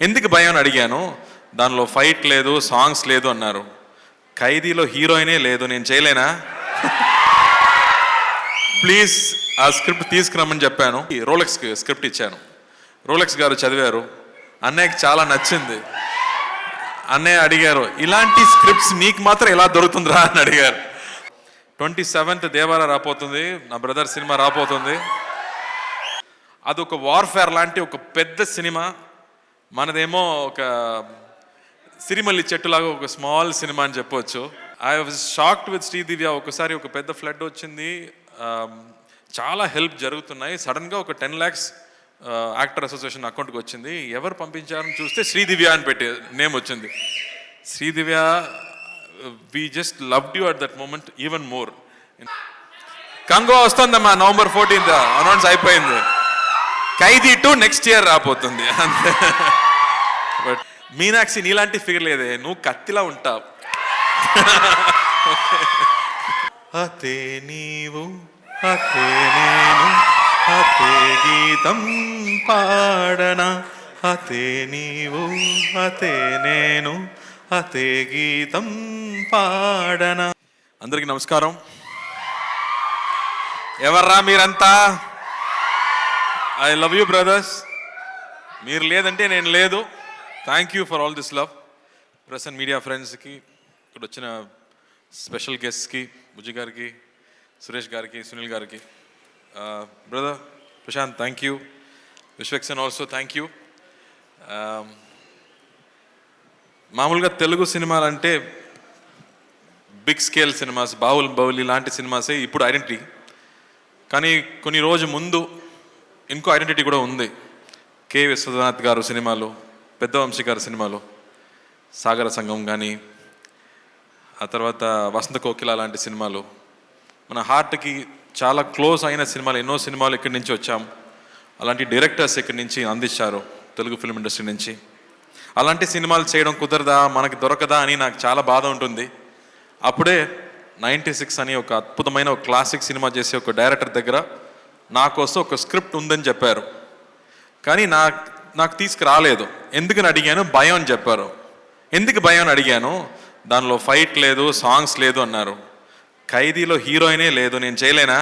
ఎందుకు భయం అని అడిగాను. దానిలో ఫైట్ లేదు, సాంగ్స్ లేదు అన్నారు. ఖైదీలో హీరోయినే లేదు, నేను చేయలేనా? ప్లీజ్ ఆ స్క్రిప్ట్ తీసుకురమ్మని చెప్పాను. రోలెక్స్కి స్క్రిప్ట్ ఇచ్చాను. రోలెక్స్ గారు చదివారు. అన్నయ్యకి చాలా నచ్చింది. అన్నయ్య అడిగారు, ఇలాంటి స్క్రిప్ట్స్ నీకు మాత్రం ఎలా దొరుకుతుందిరా అని అడిగారు. 27th దేవారా రాపోతుంది, నా బ్రదర్ సినిమా రాపోతుంది. అది ఒక వార్ఫేర్ లాంటి ఒక పెద్ద సినిమా. మనదేమో ఒక సిరిమల్లి చెట్టులాగా ఒక స్మాల్ సినిమా అని చెప్పొచ్చు. I was shocked with Sridivya. ఒకసారి ఒక పెద్ద ఫ్లడ్ వచ్చింది, చాలా హెల్ప్ జరుగుతున్నాయి. సడన్గా ఒక 10 lakhs యాక్టర్ అసోసియేషన్ అకౌంట్కి వచ్చింది. ఎవరు పంపించారని చూస్తే శ్రీదివ్య అని పెట్టి నేమ్ వచ్చింది. Sridivya, we just loved you at that moment even more. కంగో వస్తుందమ్మా, November 14th అనౌన్స్ అయిపోయింది. ఖైదీ 2 నెక్స్ట్ ఇయర్ రాపోతుంది అంతే. బట్ మీనాక్షి నీలాంటి ఫిగర్ లేదే, నువ్వు కత్తిలా ఉంటావు. అతే నీవు అతే నేను అతే గీతం పాడనా, అతే నీవు అతే నేను అతే గీతం పాడనా. అందరికీ నమస్కారం. ఎవర్రా మీరంతా? I love you brothers. మీరు లేదంటే నేను లేదు. Thank you for all this love. Press and media ఫ్రెండ్స్కి, ఇక్కడ వచ్చిన స్పెషల్ గెస్ట్కి, బుజ్జి గారికి, సురేష్ గారికి, సునీల్ గారికి, brother Prashanth thank you, Vishwaksen also thank you. మామూలుగా తెలుగు సినిమాలు అంటే బిగ్ స్కేల్ సినిమాస్, బాహుబలి లాంటి సినిమాసే ఇప్పుడు ఐడెంటిటీ. కానీ కొన్ని రోజు ముందు ఇంకో ఐడెంటిటీ కూడా ఉంది. కె విశ్వనాథ్ గారు సినిమాలు, పెద్ద వంశీ గారి సినిమాలు, సాగర సంఘం కానీ, ఆ తర్వాత వసంత కోకిల లాంటి సినిమాలు, మన హార్ట్కి చాలా క్లోజ్ అయిన సినిమాలు. ఎన్నో సినిమాలు ఇక్కడి నుంచి వచ్చాం. అలాంటి డైరెక్టర్స్ ఇక్కడి నుంచి అందించారు తెలుగు ఫిల్మ్ ఇండస్ట్రీ నుంచి. అలాంటి సినిమాలు చేయడం కుదరదా, మనకి దొరకదా అని నాకు చాలా బాధ ఉంటుంది. అప్పుడే 96 అని ఒక అద్భుతమైన ఒక క్లాసిక్ సినిమా చేసే ఒక డైరెక్టర్ దగ్గర నా కోసం ఒక స్క్రిప్ట్ ఉందని చెప్పారు. కానీ నాకు తీసుకురాలేదు. ఎందుకని అడిగాను, భయం అని చెప్పారు. ఎందుకు భయం అని అడిగాను. దానిలో ఫైట్ లేదు, సాంగ్స్ లేదు అన్నారు. ఖైదీలో హీరోయినే లేదు, నేను చేయలేనా?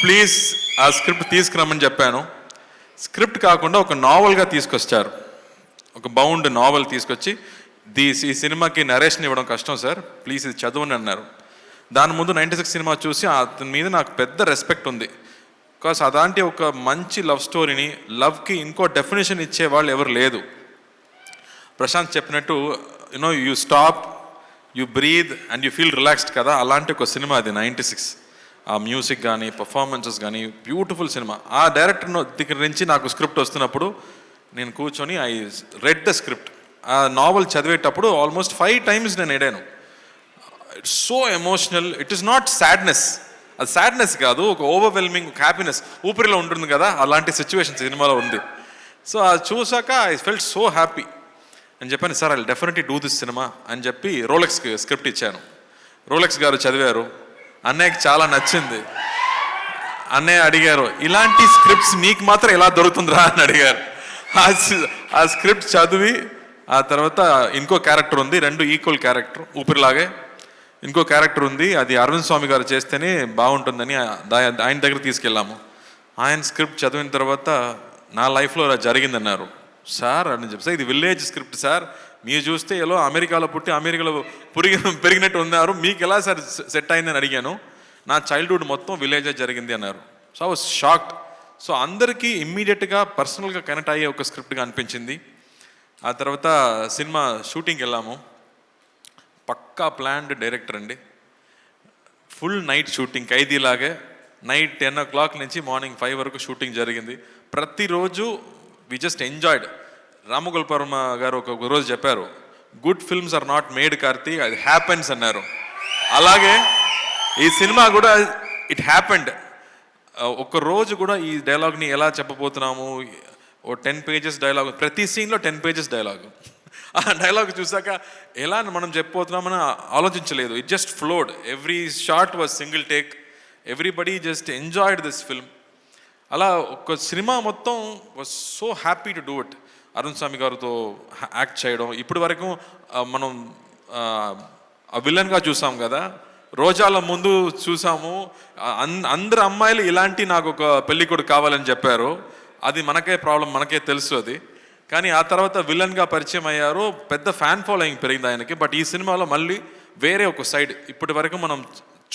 ప్లీజ్ ఆ స్క్రిప్ట్ తీసుకురమ్మని చెప్పాను. స్క్రిప్ట్ కాకుండా ఒక నావల్గా తీసుకొచ్చారు. ఒక బౌండ్ నావల్ తీసుకొచ్చి, ఈ సినిమాకి నరేషన్ ఇవ్వడం కష్టం సార్, ప్లీజ్ ఇది చదవండి అన్నారు. దాని ముందు 96 సినిమా చూసి అతని మీద నాకు పెద్ద రెస్పెక్ట్ ఉంది. బికాస్ అలాంటి ఒక మంచి లవ్ స్టోరీని, లవ్కి ఇంకో డెఫినేషన్ ఇచ్చే వాళ్ళు ఎవరు లేదు. ప్రశాంత్ చెప్పినట్టు you stop, you breathe and you feel relaxed కదా, అలాంటి ఒక సినిమా అది 96. ఆ మ్యూజిక్ కానీ, పర్ఫార్మెన్సెస్ కానీ బ్యూటిఫుల్ సినిమా. ఆ డైరెక్టర్ దగ్గర నుంచి నాకు స్క్రిప్ట్ వస్తున్నప్పుడు నేను కూర్చొని ఐ రెడ్ ద స్క్రిప్ట్. ఆ నావల్ చదివేటప్పుడు ఆల్మోస్ట్ 5 times నేను ఎడాను. It's so emotional. It is not sadness, అది సాడ్నెస్ కాదు, ఒక ఓవర్వెల్మింగ్ హ్యాపీనెస్ ఊపిరిలో ఉంటుంది కదా, అలాంటి సిచ్యువేషన్ సినిమాలో ఉంది. సో అది చూసాక ఐ ఫెల్ట్ సో హ్యాపీ అని చెప్పాను. Sir I definitely do this cinema అని చెప్పి రోలెక్స్కి స్క్రిప్ట్ ఇచ్చాను. రోలెక్స్ గారు చదివారు. అన్నయ్యకి చాలా నచ్చింది. అన్నయ్య అడిగారు, ఇలాంటి స్క్రిప్ట్స్ నీకు మాత్రం ఎలా దొరుకుతుందిరా అని అడిగారు. ఆ స్క్రిప్ట్ చదివి ఆ తర్వాత ఇంకో క్యారెక్టర్ ఉంది, 2 ఈక్వల్ క్యారెక్టర్, ఊపిరిలాగే ఇంకో క్యారెక్టర్ ఉంది, అది అరవింద్ స్వామి గారు చేస్తేనే బాగుంటుందని ఆయన దగ్గర తీసుకెళ్ళాము. ఆయన స్క్రిప్ట్ చదివిన తర్వాత నా లైఫ్లో అలా జరిగిందన్నారు. సార్ అని చెప్పి, సార్ ఇది విలేజ్ స్క్రిప్ట్ సార్, మీరు చూస్తే ఎలా అమెరికాలో పుట్టి అమెరికాలో పెరిగినట్టు ఉన్నారు, మీకు ఎలా సార్ సెట్ అయిందని అడిగాను. నా చైల్డ్హుడ్ మొత్తం విలేజే జరిగింది అన్నారు. So I was shocked. So అందరికీ ఇమ్మీడియట్గా పర్సనల్గా కనెక్ట్ అయ్యే ఒక స్క్రిప్ట్గా అనిపించింది. ఆ తర్వాత సినిమా షూటింగ్కి వెళ్ళాము. పక్కా ప్లాన్డ్ డైరెక్టర్ అండి. ఫుల్ నైట్ షూటింగ్, ఖైదీలాగే నైట్ 10 o'clock నుంచి మార్నింగ్ 5 వరకు షూటింగ్ జరిగింది. ప్రతిరోజు వి జస్ట్ ఎంజాయ్డ్. రామగోపాల్ గారు ఒక రోజు చెప్పారు, good films are not made Karthi, అది హ్యాపెన్స్ అన్నారు. అలాగే ఈ సినిమా కూడా ఇట్ హ్యాపెండ్. ఒక రోజు కూడా ఈ డైలాగ్ని ఎలా చెప్పబోతున్నాము, ఓ 10 pages డైలాగ్, ప్రతి సీన్లో 10 pages డైలాగ్. ఆ డైలాగ్ చూసాక ఎలా మనం చెప్పబోతున్నామని ఆలోచించలేదు. It just flowed. Every shot was single take. Everybody just enjoyed this film. అలా ఒక సినిమా మొత్తం was so happy to do it. Arun Swamy గారితో యాక్ట్ చేయడం, ఇప్పటి వరకు మనం విలన్గా చూసాం కదా, రోజాల ముందు చూసాము. అందరు అమ్మాయిలు ఇలాంటి నాకు ఒక పెళ్ళికొడుకు కావాలని చెప్పారు. అది మనకే ప్రాబ్లం, మనకే తెలుసు అది. కానీ ఆ తర్వాత విలన్గా పరిచయం అయ్యారు, పెద్ద ఫ్యాన్ ఫాలోయింగ్ పెరిగింది ఆయనకి. బట్ ఈ సినిమాలో మళ్ళీ వేరే ఒక సైడ్, ఇప్పటి వరకు మనం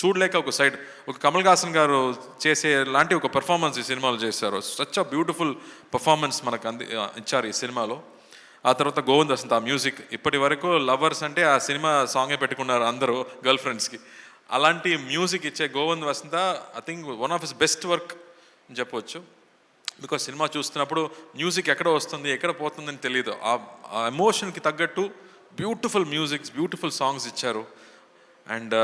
చూడలేక ఒక సైడ్, ఒక కమల్ హాసన్ గారు చేసే లాంటి ఒక పెర్ఫార్మెన్స్ ఈ సినిమాలో చేశారు. సచ్ అ బ్యూటిఫుల్ పర్ఫార్మెన్స్ మనకు ఇచ్చారు ఈ సినిమాలో. ఆ తర్వాత గోవింద్ వసంత్, ఆ మ్యూజిక్, ఇప్పటి వరకు లవర్స్ అంటే ఆ సినిమా సాంగే పెట్టుకున్నారు అందరూ గర్ల్ ఫ్రెండ్స్కి. అలాంటి మ్యూజిక్ ఇచ్చే Govind Vasanta I think one of his best work అని చెప్పవచ్చు. బికాస్ సినిమా చూస్తున్నప్పుడు మ్యూజిక్ ఎక్కడ వస్తుంది ఎక్కడ పోతుందని తెలియదు. ఆ ఎమోషన్కి తగ్గట్టు బ్యూటిఫుల్ మ్యూజిక్స్, బ్యూటిఫుల్ సాంగ్స్ ఇచ్చారు. And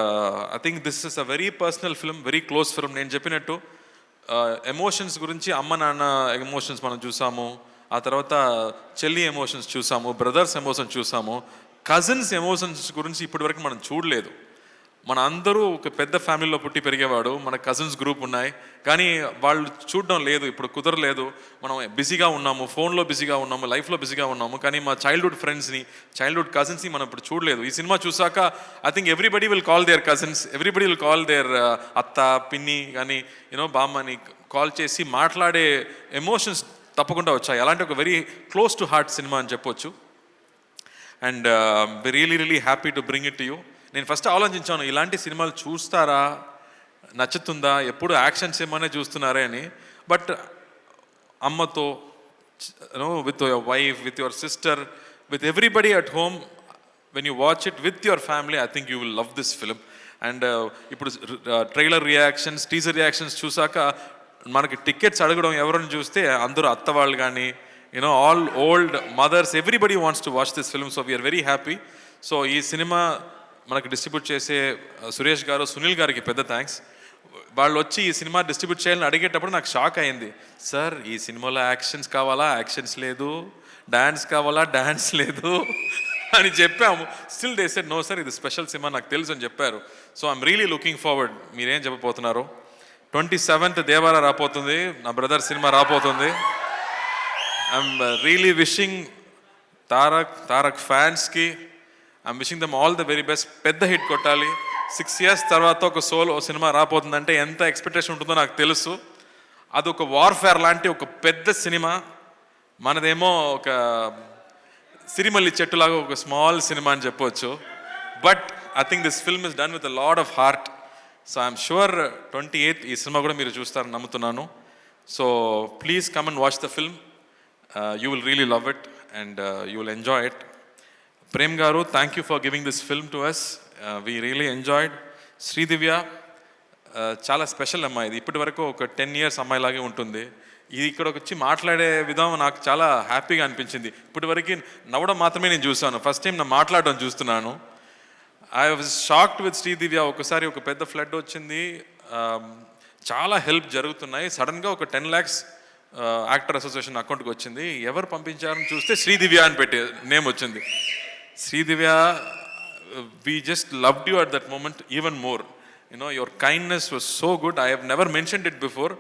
I think this is a very personal film, very close film. నేను చెప్పినట్టు ఎమోషన్స్ గురించి అమ్మ నాన్న ఎమోషన్స్ మనం చూసాము, ఆ తర్వాత చెల్లి ఎమోషన్స్ చూసాము, బ్రదర్స్ ఎమోషన్స్ చూసాము, కజిన్స్ ఎమోషన్స్ గురించి ఇప్పటివరకు మనం చూడలేదు. మన అందరూ ఒక పెద్ద ఫ్యామిలీలో పుట్టి పెరిగేవాడు, మన కజిన్స్ గ్రూప్ ఉన్నాయి, కానీ వాళ్ళు చూడడం లేదు, ఇప్పుడు కుదరలేదు. మనం బిజీగా ఉన్నాము, ఫోన్లో బిజీగా ఉన్నాము, లైఫ్లో బిజీగా ఉన్నాము, కానీ మా చైల్డ్హుడ్ ఫ్రెండ్స్ని, చైల్డ్హుడ్ కజిన్స్ని మనం ఇప్పుడు చూడలేదు. ఈ సినిమా చూసాక I think everybody will call there cousins, everybody will call there అత్త, పిన్ని కానీ బామ్మని కాల్ చేసి మాట్లాడే ఎమోషన్స్ తప్పకుండా వచ్చాయి. అలాంటి ఒక very close to heart cinema అని చెప్పొచ్చు. And really happy to bring it to you. నేను ఫస్ట్ ఆలోచించాను, ఇలాంటి సినిమాలు చూస్తారా, నచ్చుతుందా, ఎప్పుడు యాక్షన్స్ ఏమైనా చూస్తున్నారే అని. బట్ అమ్మతో, with your wife, with your sister, with everybody at home, when you watch it with your family, I think you will love this film. And ఇప్పుడు ట్రైలర్ రియాక్షన్స్, టీజర్ రియాక్షన్స్ చూసాక మనకి tickets అడగడం ఎవరైనా చూస్తే అందరూ అత్త వాళ్ళు కానీ all old mothers, everybody wants to watch this film. So we are very happy. So ఈ సినిమా మనకు డిస్ట్రిబ్యూట్ చేసే సురేష్ గారు, సునీల్ గారికి పెద్ద థ్యాంక్స్. వాళ్ళు వచ్చి ఈ సినిమా డిస్ట్రిబ్యూట్ చేయాలని అడిగేటప్పుడు నాకు షాక్ అయింది. సార్ ఈ సినిమాలో యాక్షన్స్ కావాలా, యాక్షన్స్ లేదు, డ్యాన్స్ కావాలా, డ్యాన్స్ లేదు అని చెప్పాము. Still they said no sir, ఇది స్పెషల్ సినిమా, నాకు తెలుసు అని చెప్పారు. So I'm really looking forward. మీరేం చెప్పబోతున్నారు? 27th దేవారా రాపోతుంది, నా బ్రదర్ సినిమా రాపోతుంది. ఐఎమ్ రియలీ విషింగ్ తారక్ ఫ్యాన్స్కి, I'm wishing them all the very best. పెద్ద హిట్ కొట్టాలి. 6 years తర్వాత ఒక సోలో సినిమా రాపోతుందంటే ఎంత ఎక్స్పెక్టేషన్ ఉంటుందో నాకు తెలుసు. అదొక వార్ఫేర్ లాంటి ఒక పెద్ద సినిమా. మనదేమో ఒక సిరిమల్లి చెట్టులాగా ఒక స్మాల్ సినిమా అని చెప్పవచ్చు. But I think this film is done with a lot of heart. So I'm sure 28th ఈ సినిమా కూడా మీరు చూస్తారని నమ్ముతున్నాను. So please come and watch the film. You will really love it and you will enjoy it. Prem గారు, thank you for giving this film to us. We really enjoyed. Sridivya చాలా special అమ్మాయి. ఇది ఇప్పటి వరకు ఒక 10 years అమ్మాయిలాగే ఉంటుంది. ఇది ఇక్కడికి వచ్చి మాట్లాడే విధానం నాకు చాలా హ్యాపీగా అనిపించింది. ఇప్పటి వరకు నవ్వడం మాత్రమే నేను చూసాను, ఫస్ట్ టైం నా మాట్లాడడం చూస్తున్నాను. I was shocked with Sridivya. ఒకసారి ఒక పెద్ద ఫ్లడ్ వచ్చింది, చాలా హెల్ప్ జరుగుతున్నాయి, సడన్గా ఒక 10 lakhs యాక్టర్ అసోసియేషన్ అకౌంట్కి వచ్చింది. ఎవరు పంపించారని చూస్తే శ్రీదివ్య అని పెట్టే నేమ్ వచ్చింది. Sridivya, we just loved you at that moment even more. Your kindness was so good. I have never mentioned it before.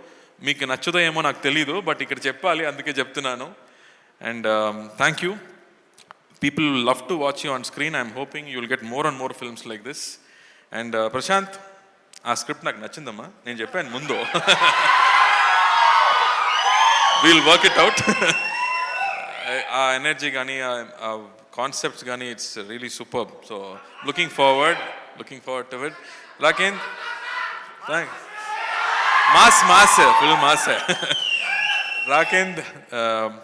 మీకు నచ్చుదో ఏమో నాకు తెలీదు, బట్ ఇక్కడ చెప్పాలి, అందుకే చెప్తున్నాను. And thank you. People will love to watch you on screen. I'm hoping you will get more and more films like this. And Prashanth, ఆ script నాకు నచ్చిందమ్మా, నేను చెప్పాను ముందు. We'll work it out. ఆ ఎనర్జీ కానీ, ఆ కాన్సెప్ట్స్ కానీ, it's really super. So looking forward to it. Rakendu, thanks. Mass full mass. Rakendu,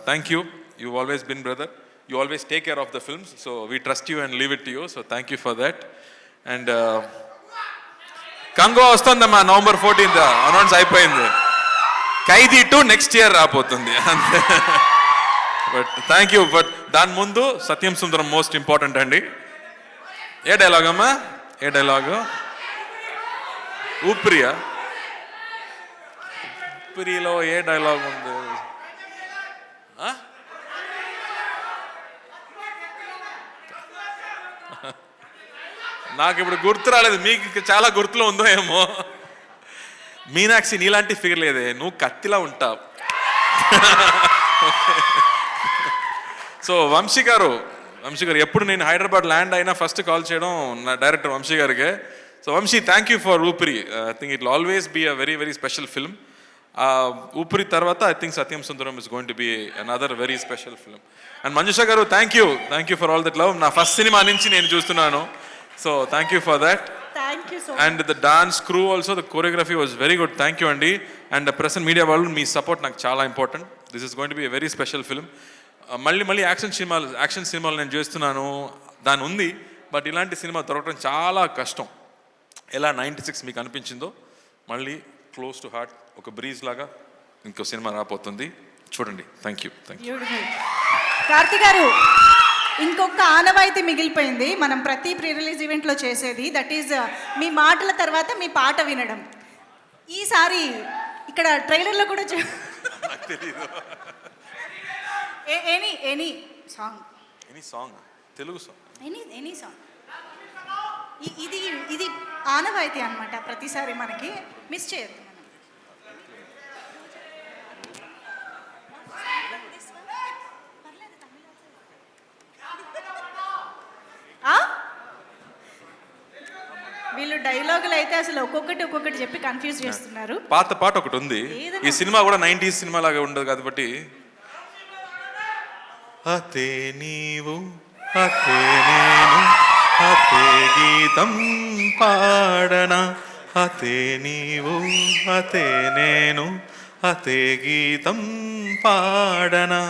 thank you. You always been brother. You always take care of the films, so we trust you and leave it to you, so thank you for that. And Kango ostundamma November 14th announce అయిపోయింది. Khaidi 2 next year రాబోతుంది. But thank you. But దాని ముందు సత్యం సుందరం most important అండి. ఏ dialogue అమ్మా? ఏ dialogue? ఊపిరియా? ఊపిరిలో ఏ dialogue ఉంది? నాకు ఇప్పుడు గుర్తు రాలేదు, మీకు చాలా గుర్తులో ఉందో ఏమో. మీనాక్షి నీలాంటి ఫిగర్ లేదే, నువ్వు కత్తిలా ఉంటావు. సో వంశీ గారు ఎప్పుడు నేను హైదరాబాద్ ల్యాండ్ అయినా ఫస్ట్ కాల్ చేయడం నా డైరెక్టర్ వంశీ గారికే. So Vamshi, thank you for Oopiri. I think it will always be a very very special film. Oopiri తర్వాత I think Sathyam Sundaram is going to be another very special film. And Manjusha గారు, thank you for all that love. నా first cinema నుంచి నేను చూస్తున్నాను. So thank you for that. And the dance crew also, the choreography was very good. Thank you అండి. And present media వాళ్ళు, మీ support నాకు చాలా important. This is going to be a very special film. మళ్ళీ action సినిమాలు నేను చేస్తున్నాను, దాని ఉంది. బట్ ఇలాంటి సినిమా దొరకడం చాలా కష్టం. ఎలా 96 మీకు అనిపించిందో, మళ్ళీ క్లోజ్ టు హార్ట్ ఒక బ్రీజ్ లాగా ఇంకో సినిమా రాబోతుంది, చూడండి. Thank you. కార్తీ గారు, ఇంకొక ఆనవాయితీ మిగిలిపోయింది మనం ప్రతి ప్రీ రిలీజ్ ఈవెంట్లో చేసేది. దట్ ఈజ్ మీ మాటల తర్వాత మీ పాట వినడం. ఈసారి ఇక్కడ ట్రైలర్లో కూడా any song, Telugu song, any song. ఇది ఆనవాయితీ అనమాట. ప్రతిసారి మనకి మిస్ చేయొద్దు మనం. వీళ్ళు డైలాగులు అయితే అసలు ఒక్కొక్కటి చెప్పి కన్ఫ్యూజ్ చేస్తున్నారు. పాత పాట ఒకటి ఉంది. ఈ సినిమా కూడా 90s సినిమా లాగా ఉండదు కాబట్టి, అతే నీవు అతే నేను అతే గీతం పాడనా, అతే నీవు అతే నేను అతే గీతం పాడనా,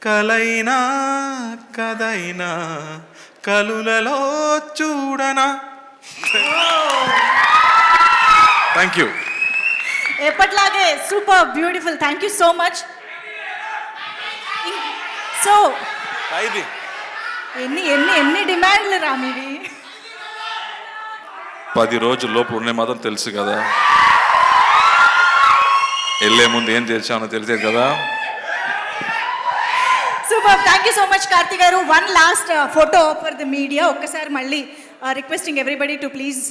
కలైనా కదైనా కలులలో చూడనా. Thank you. ఎప్పట్లాగే super beautiful. Thank you so much. So ఎన్ని డిమాండ్లు రా మీవి? 10 రోజుల లోపు ఉండే మాత్రం తెలుసు కదా, వెళ్ళే ముందు ఏం చేశానో తెలిసేది కదా. Super. Thank you so much Karthi గారు. One last photo for the media. ఒక్కసారి మళ్ళీ రిక్వెస్టింగ్ ఎవ్రీబడి టు ప్లీజ్